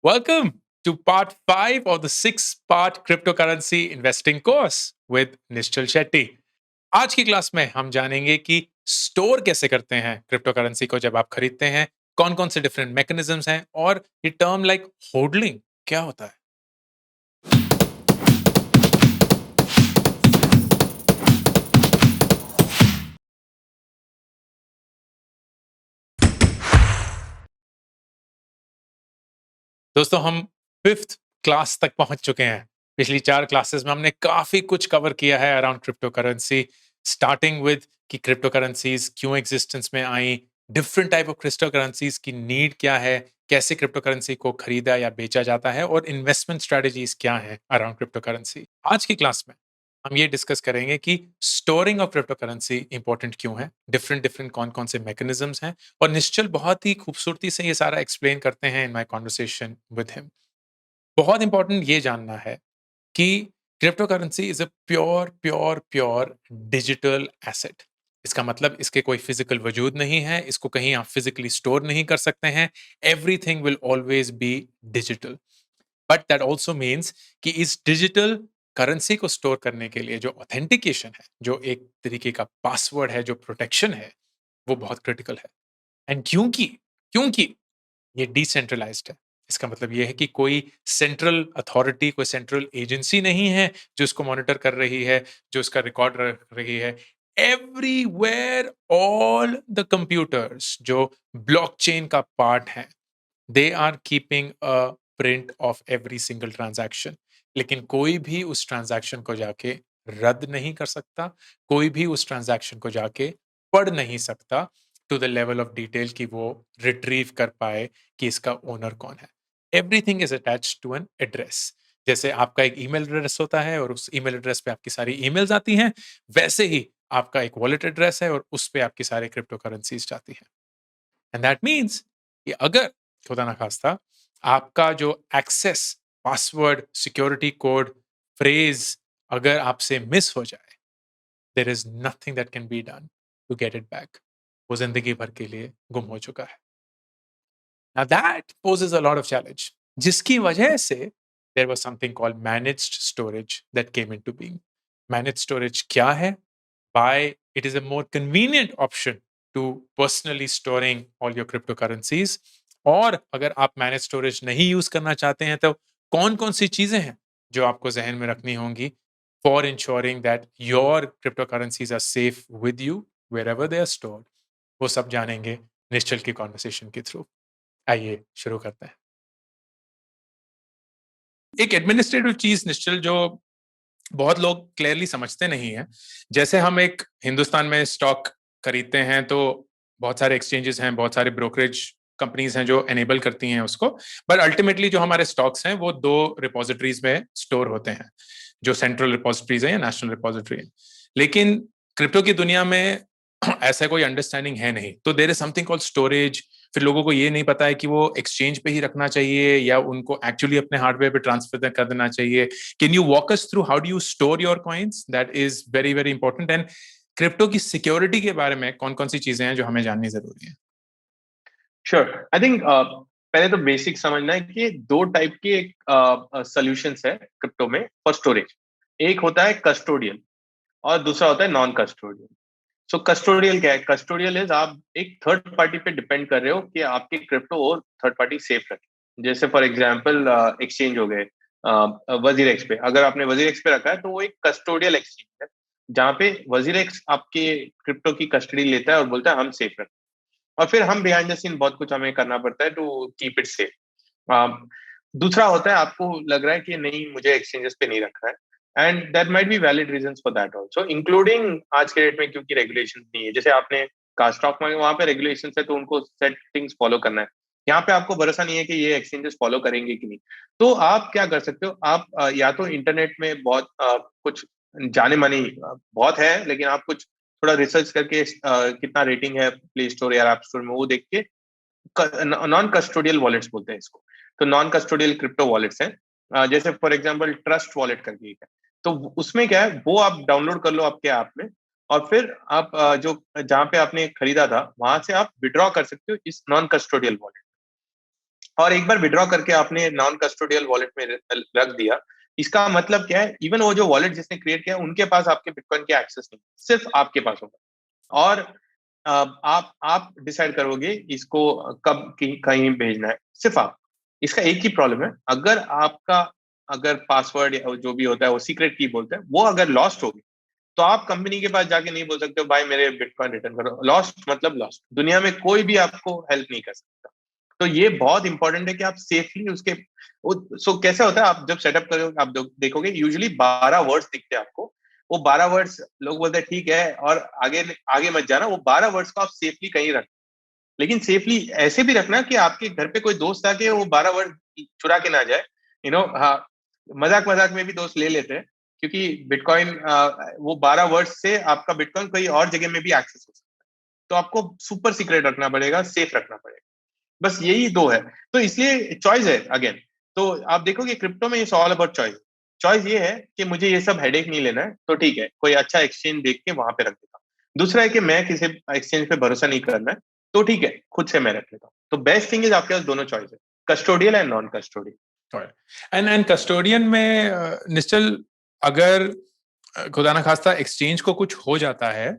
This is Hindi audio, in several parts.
Welcome to part 5 of the 6-part cryptocurrency investing course with Nishchal Shetty. आज की क्लास में हम जानेंगे कि स्टोर कैसे करते हैं क्रिप्टो करेंसी को जब आप खरीदते हैं, कौन-कौन से डिफरेंट मैकेनिज्म्स हैं और ये टर्म लाइक होल्डिंग क्या होता है? दोस्तों हम 5th क्लास तक पहुंच चुके हैं। पिछली 4 क्लासेस में हमने काफ़ी कुछ कवर किया है around crypto currency, starting with कि क्रिप्टो करेंसीज़ क्यों एक्जिस्टेंस में आई, different type of crypto currencies की नीड क्या है, कैसे क्रिप्टो करेंसी को खरीदा या बेचा जाता है और इन्वेस्टमेंट स्ट्रेटजीज़ क्या हैं अराउंड क्रिप्टो करेंसी। आज की क्लास में हम ये डिस्कस करेंगे कि storing of crypto currency important क्यों है, डिफरेंट डिफरेंट कौन-कौन से मैकेनिज्म्स हैं और निश्चल बहुत ही खूबसूरती से ये सारा एक्सप्लेन करते हैं in my conversation with him. बहुत इंपॉर्टेंट ये जानना है कि crypto currency is a pure pure pure digital asset. इसका मतलब इसके कोई फिजिकल वजूद नहीं है, इसको कहीं आप फिजिकली स्टोर नहीं कर सकते हैं। Everything will always be digital, but that also means कि इस डिजिटल करेंसी को स्टोर करने के लिए जो ऑथेंटिकेशन है, जो एक तरीके का पासवर्ड है, जो प्रोटेक्शन है, वो बहुत क्रिटिकल है। एंड क्योंकि क्योंकि ये डिसेंट्रलाइज्ड है, इसका मतलब ये है कि कोई सेंट्रल अथॉरिटी, कोई सेंट्रल एजेंसी नहीं है जो इसको मॉनिटर कर रही है, जो इसका रिकॉर्ड रख रही है। एवरीवेयर ऑल द कंप्यूटर्स जो ब्लॉकचेन का पार्ट है, they are keeping a print of every single transaction. लेकिन कोई भी उस ट्रांजैक्शन को जाके रद्द नहीं कर सकता, कोई भी उस ट्रांजैक्शन को जाके पढ़ नहीं सकता to the level of detail कि वो रिट्रीव कर पाए कि इसका ओनर कौन है। Everything is attached to an address. जैसे आपका एक ईमेल एड्रेस होता है और उस ईमेल एड्रेस पे आपकी सारी ईमेल्स आती हैं, वैसे ही आपका एक वॉलेट एड्रेस है और उस पे आपकी सारे क्रिप्टो करेंसीज जाती हैं। एंड दैट मीन्स कि अगर खुदा ना खास्ता आपका जो access, password, security code, phrase अगर आपसे मिस हो जाए, there is nothing that can be done to get it back. वो जिंदगी भर के लिए गुम हो चुका है। Now that poses a lot of challenge, जिसकी वजह से there was something called managed storage that came into being. Managed storage क्या है? Why it is a more convenient option to personally storing all your cryptocurrencies। और अगर आप मैनेज स्टोरेज नहीं यूज करना चाहते हैं तो कौन कौन सी चीजें हैं जो आपको जहन में रखनी होंगी for ensuring that your crypto currencies are safe with you wherever they are stored, वो सब जानेंगे निश्चल की कॉन्वर्सेशन के थ्रू। आइए शुरू करते हैं। एक एडमिनिस्ट्रेटिव चीज निश्चल जो बहुत लोग क्लियरली समझते नहीं है, जैसे हम एक हिंदुस्तान में स्टॉक खरीदते हैं तो बहुत सारे एक्सचेंजेस हैं, बहुत सारे ब्रोकरेज कंपनीज हैं जो एनेबल करती हैं उसको। बट अल्टीमेटली जो हमारे स्टॉक्स हैं वो दो रिपोजिटरीज में स्टोर होते हैं, जो सेंट्रल रिपोजिटरीज है या नेशनल रिपोजिटरी है। लेकिन क्रिप्टो की दुनिया में ऐसा कोई अंडरस्टैंडिंग है नहीं, तो there is something called storage. फिर लोगों को ये नहीं पता है कि वो एक्सचेंज पे ही रखना चाहिए या उनको एक्चुअली अपने हार्डवेयर पे ट्रांसफर कर देना चाहिए। Can you walk us through how do you store your coins? That is very very important. And crypto की सिक्योरिटी के बारे में कौन कौन सी चीजें हैं जो हमें जाननी जरूरी है? श्योर। आई थिंक पहले तो बेसिक समझना है कि दो टाइप के सॉल्यूशंस है क्रिप्टो में फॉर स्टोरेज। एक होता है कस्टोडियल और दूसरा होता है नॉन कस्टोडियल। सो कस्टोडियल क्या है? कस्टोडियल इज आप एक थर्ड पार्टी पे डिपेंड कर रहे हो कि आपके क्रिप्टो और थर्ड पार्टी सेफ रखे। जैसे फॉर एग्जांपल एक्सचेंज हो गए, वजीर एक्स पे। अगर आपने वजीर एक्स पे रखा है तो वो एक कस्टोडियल एक्सचेंज है, जहाँ पे वजीर एक्स आपके क्रिप्टो की कस्टडी लेता है और बोलता है हम सेफ रखें। और फिर हम बिहाइंड द सीन बहुत कुछ हमें करना पड़ता है टू कीप इट सेफ। दूसरा होता है आपको लग रहा है कि नहीं, मुझे एक्सचेंजेस पे नहीं रखना है, and there might be valid reasons for that also, including आज के डेट में क्योंकि रेगुलेशन नहीं है। जैसे आपने कहा स्टॉक मार्केट, वहां पे रेगुलेशन है तो उनको सेटिंग्स फॉलो करना है। यहाँ पे आपको भरोसा नहीं है कि ये एक्सचेंजेस फॉलो करेंगे कि नहीं। तो आप क्या कर सकते हो? आप या तो इंटरनेट में बहुत कुछ जाने मानी बहुत है, लेकिन आप कुछ थोड़ा रिसर्च करके कितना रेटिंग है प्ले स्टोर या ऐप स्टोर में, वो देख के नॉन कस्टोडियल वॉलेट्स बोलते हैं इसको। तो नॉन कस्टोडियल क्रिप्टो वॉलेट्स हैं, जैसे फॉर एग्जांपल ट्रस्ट वॉलेट करके एक है। तो उसमें क्या है, वो आप डाउनलोड कर लो आपके ऐप में, और फिर आप जो जहाँ पे आपने खरीदा था वहां से आप विड्रॉ कर सकते हो इस नॉन कस्टोडियल वॉलेट। और एक बार विड्रॉ करके आपने नॉन कस्टोडियल वॉलेट में रख दिया, इसका मतलब क्या है, इवन वो जो वॉलेट जिसने क्रिएट किया उनके पास आपके बिटकॉइन के एक्सेस नहीं, सिर्फ आपके पास होगा। और आप डिसाइड करोगे इसको कब कहीं भेजना है, सिर्फ आप। इसका एक ही प्रॉब्लम है, अगर पासवर्ड या जो भी होता है वो सीक्रेट की बोलते हैं, वो अगर लॉस्ट होगी तो आप कंपनी के पास जाके नहीं बोल सकते हो भाई मेरे बिटकॉइन रिटर्न करो। लॉस्ट मतलब लॉस्ट, दुनिया में कोई भी आपको हेल्प नहीं कर सकता। तो ये बहुत इंपॉर्टेंट है कि आप सेफली उसके सो कैसे होता है, आप जब सेटअप करोगे आप देखोगे यूजुअली 12 वर्ड्स दिखते हैं आपको। वो 12 वर्ड्स लोग बोलते हैं ठीक है और आगे आगे मत जाना, वो 12 वर्ड्स को आप सेफली कहीं रख, लेकिन सेफली ऐसे भी रखना कि आपके घर पे कोई दोस्त आके वो 12 वर्ड चुरा के ना जाए। हाँ, मजाक मजाक में भी दोस्त ले लेते हैं, क्योंकि बिटकॉइन वो 12 वर्ड से आपका बिटकॉइन कोई और जगह में भी एक्सेस हो सकता है। तो आपको सुपर सीक्रेट रखना पड़ेगा, सेफ रखना पड़ेगा। बस यही दो है। तो इसलिए चॉइस है अगेन। तो आप देखोगे क्रिप्टो में it's all about choice. Choice ये है कि मुझे ये सब हेडेक नहीं लेना है, तो ठीक है कोई अच्छा एक्सचेंज देख के वहां पे रख देता हूँ। दूसरा है कि मैं किसी एक्सचेंज पे भरोसा नहीं करना है, तो ठीक है खुद से मैं रख लेता हूँ। तो बेस्ट थिंग इज आपके पास दोनों चॉइस है, custodial and non custodial. And custodian में निश्चल, अगर खुदा ना खास्ता एक्सचेंज को कुछ हो जाता है,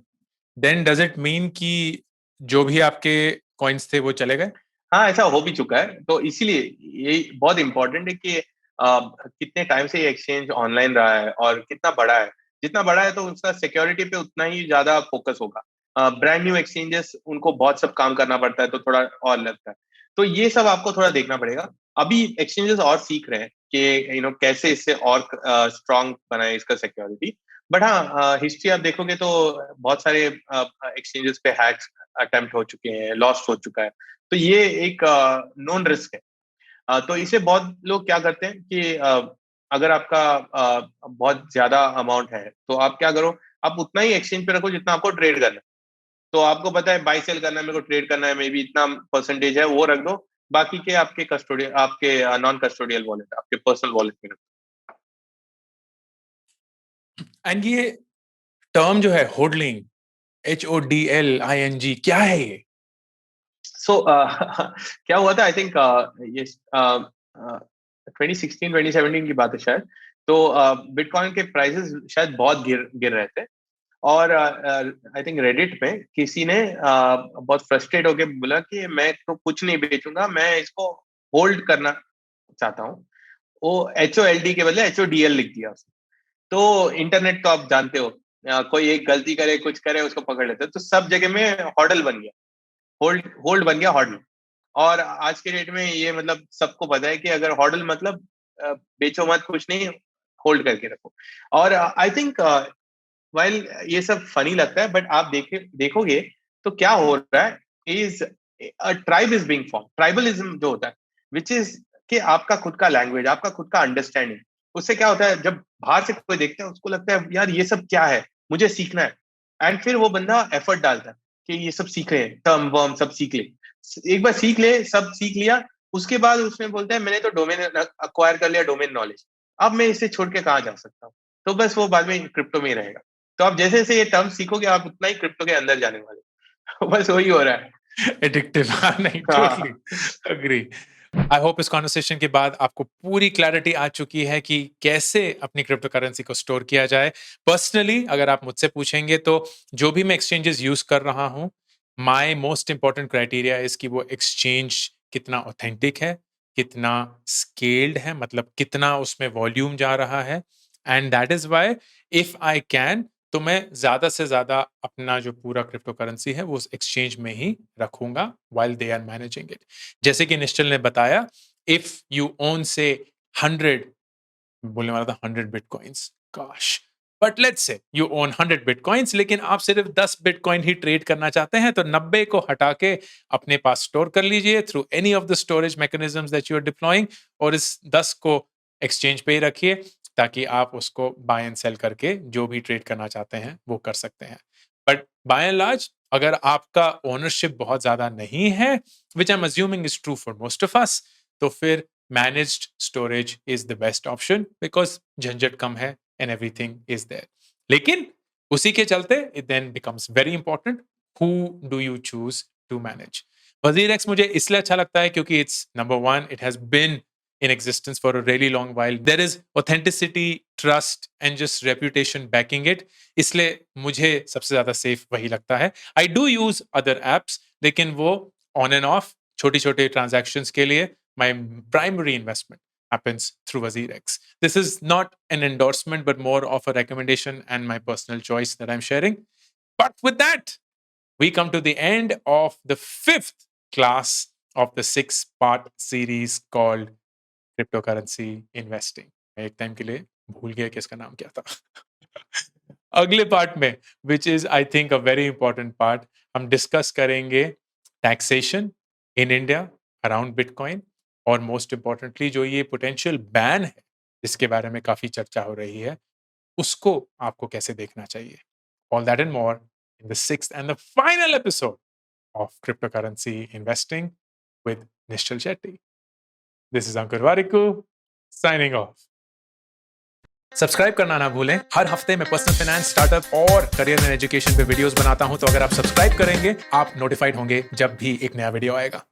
देन डज इट मीन कि जो भी आपके कॉइन्स थे वो चले गए? हाँ, ऐसा हो भी चुका है। तो इसीलिए ये बहुत इंपॉर्टेंट है कि कितने टाइम से ये एक्सचेंज ऑनलाइन रहा है और कितना बड़ा है। जितना बड़ा है तो उसका सिक्योरिटी पे उतना ही ज्यादा फोकस होगा। ब्रांड न्यू एक्सचेंजेस उनको बहुत सब काम करना पड़ता है, तो थोड़ा और लगता है। तो ये सब आपको थोड़ा देखना पड़ेगा। अभी एक्सचेंजेस और सीख रहे हैं कि कैसे इससे और स्ट्रांग बनाए इसका सिक्योरिटी। बट हाँ, हिस्ट्री आप देखोगे तो बहुत सारे एक्सचेंजेस पे हैक्स अटेम्प्ट हो चुके हैं, लॉस्ट हो चुका है। तो ये एक नोन रिस्क है। तो इसे बहुत लोग क्या करते हैं कि अगर आपका बहुत ज्यादा अमाउंट है तो आप क्या करो, आप उतना ही एक्सचेंज पे रखो जितना आपको ट्रेड करना है। तो आपको पता है बाई सेल करना है, मेरे को ट्रेड करना है, मे बी इतना परसेंटेज है वो रख दो। बाकी के आपके कस्टोडियल, आपके नॉन कस्टोडियल वॉलेट, आपके पर्सनल वॉलेट में रख एंड ये टर्म जो है होल्डिंग, HODLING, क्या है ये? सो क्या हुआ था, आई थिंक ये 2016 2017 की बात है शायद। तो बिटकॉइन के प्राइसेस शायद बहुत गिर गिर रहे थे। और आई थिंक रेडिट पे किसी ने बहुत फ्रस्ट्रेट होके बोला कि मैं तो कुछ नहीं बेचूंगा, मैं इसको होल्ड करना चाहता हूँ। वो HOLD के बदले HODL लिख दिया उसने। तो इंटरनेट तो आप जानते हो, कोई एक गलती करे कुछ करे उसको पकड़ लेते हैं। तो सब जगह में हॉडल बन गया, होल्ड होल्ड बन गया हॉडल। और आज के डेट में ये मतलब सबको पता है कि अगर हॉडल मतलब बेचो मत कुछ नहीं, होल्ड करके रखो। और आई थिंक वाइल ये सब फनी लगता है, बट आप देखोगे तो क्या हो रहा है is tribe is being form. Tribalism जो होता है विच इज कि आपका खुद का लैंग्वेज, आपका खुद का अंडरस्टैंडिंग। उससे क्या होता है, जब बाहर से कोई देखता है उसको लगता है यार ये सब क्या है, मुझे सीखना है। एंड फिर वो बंदा एफर्ट डालता है कि ये सब सीख रहे हैं, टर्म वर्म सब सीख ले। एक बार सीख ले, सब सीख लिया, उसके बाद उसमें बोलता है मैंने तो डोमेन अक्वायर कर लिया, डोमेन नॉलेज, अब मैं इसे छोड़ के कहाँ जा सकता हूँ। तो बस वो बाद में क्रिप्टो में ही रहेगा। तो आप जैसे जैसे ये टर्म सीखोगे आप उतना ही क्रिप्टो के अंदर जाने वाले बस वही हो रहा है। एडिक्टिव। हाँ, नहीं, टोटली हाँ, अग्री। आई होप इस कॉन्वर्सेशन के बाद आपको पूरी क्लैरिटी आ चुकी है कि कैसे अपनी क्रिप्टो करेंसी को स्टोर किया जाए। पर्सनली अगर आप मुझसे पूछेंगे तो जो भी मैं एक्सचेंजेस यूज कर रहा हूँ, my most important criteria is कि वो एक्सचेंज कितना ऑथेंटिक है, कितना स्केल्ड है, मतलब कितना उसमें वॉल्यूम जा रहा है। And that is why if I can, तो मैं ज़्यादा से ज़्यादा अपना जो पूरा क्रिप्टो करेंसी है वो उस एक्सचेंज में ही रखूँगा while they are managing it. जैसे कि निश्चल ने बताया, इफ यू ओन से 100, बोलने वाला था 100 बिटकॉइन्स, काश! But let's say you own 100 bitcoins, लेकिन आप सिर्फ 10 बिटकॉइन ही ट्रेड करना चाहते हैं, तो 90 को हटा के अपने पास स्टोर कर लीजिए through any of the storage mechanisms that you are deploying, और इस 10 को एक्सचेंज पे ही रखिए ताकि आप उसको बाय एंड सेल करके जो भी ट्रेड करना चाहते हैं वो कर सकते हैं। बट बाय एंड लार्ज अगर आपका ओनरशिप बहुत ज्यादा नहीं है, which I am assuming is true for most of us, तो फिर managed storage is the best option, because झंझट कम है एंड एवरीथिंग इज देयर। लेकिन उसी के चलते it then becomes very important, who do you choose to manage. WazirX मुझे इसलिए अच्छा लगता है क्योंकि it's number one, it has been in existence for a really long while. There is authenticity, trust and just reputation backing it. इसलिए मुझे सबसे ज्यादा सेफ वही लगता है. I do use other apps, लेकिन वो on and off छोटी-छोटी transactions के लिए my primary investment happens through WazirX. This is not an endorsement but more of a recommendation and my personal choice that I'm sharing. But with that, we come to the end of the 5th class of the 6-part series called crypto currency investing. मैं एक टाइम के लिए भूल गया कि इसका नाम क्या था. अगले पार्ट में, which is I think a very important part, हम डिस्कस करेंगे taxation in India around bitcoin, और मोस्ट इंपॉर्टेंटली जो ये पोटेंशियल बैन है जिसके बारे में काफी चर्चा हो रही है, उसको आपको कैसे देखना चाहिए. All that and more in the 6th and the final episode of crypto currency investing with Nishchal Shetty. This is Ankur Warikoo, signing off. Subscribe करना ना भूलें. हर हफ्ते मैं पर्सनल फाइनेंस, स्टार्टअप और करियर एंड एजुकेशन पे वीडियोस बनाता हूं, तो अगर आप सब्सक्राइब करेंगे, आप नोटिफाइड होंगे जब भी एक नया वीडियो आएगा.